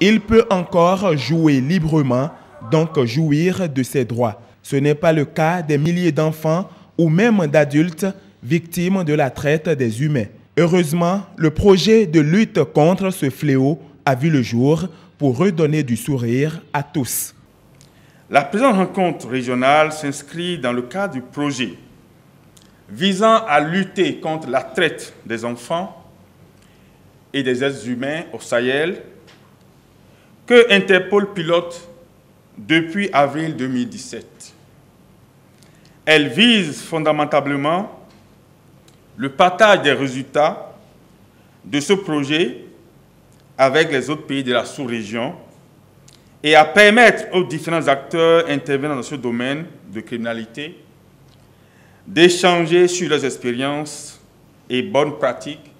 il peut encore jouer librement, donc jouir de ses droits. Ce n'est pas le cas des milliers d'enfants ou même d'adultes victimes de la traite des humains. Heureusement, le projet de lutte contre ce fléau a vu le jour pour redonner du sourire à tous. La présente rencontre régionale s'inscrit dans le cadre du projet visant à lutter contre la traite des enfants et des êtres humains au Sahel que Interpol pilote depuis avril 2017. Elle vise fondamentalement le partage des résultats de ce projet avec les autres pays de la sous-région et à permettre aux différents acteurs intervenant dans ce domaine de criminalité d'échanger sur leurs expériences et bonnes pratiques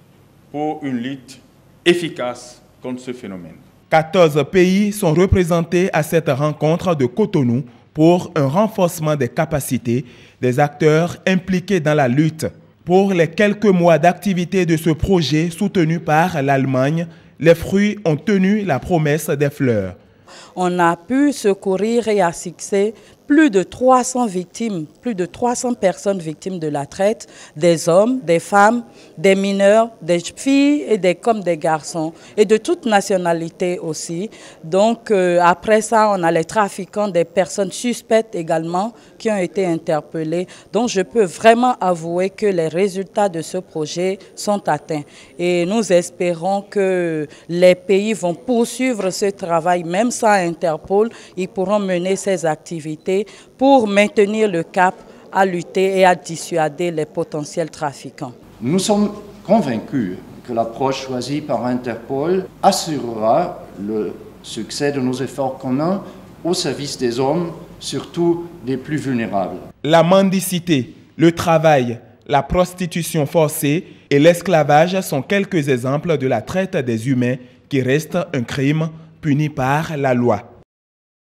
pour une lutte efficace contre ce phénomène. 14 pays sont représentés à cette rencontre de Cotonou pour un renforcement des capacités des acteurs impliqués dans la lutte. Pour les quelques mois d'activité de ce projet soutenu par l'Allemagne, les fruits ont tenu la promesse des fleurs. On a pu secourir et assister plus de 300 victimes, plus de 300 personnes victimes de la traite, des hommes, des femmes, des mineurs, des filles et comme des garçons, et de toute nationalité aussi. Donc après ça, on a les trafiquants, des personnes suspectes également qui ont été interpellés. Donc je peux vraiment avouer que les résultats de ce projet sont atteints. Et nous espérons que les pays vont poursuivre ce travail, même sans Interpol, ils pourront mener ces activités pour maintenir le cap à lutter et à dissuader les potentiels trafiquants. Nous sommes convaincus que l'approche choisie par Interpol assurera le succès de nos efforts communs au service des hommes, surtout des plus vulnérables. La mendicité, le travail, la prostitution forcée et l'esclavage sont quelques exemples de la traite des humains qui reste un crime puni par la loi.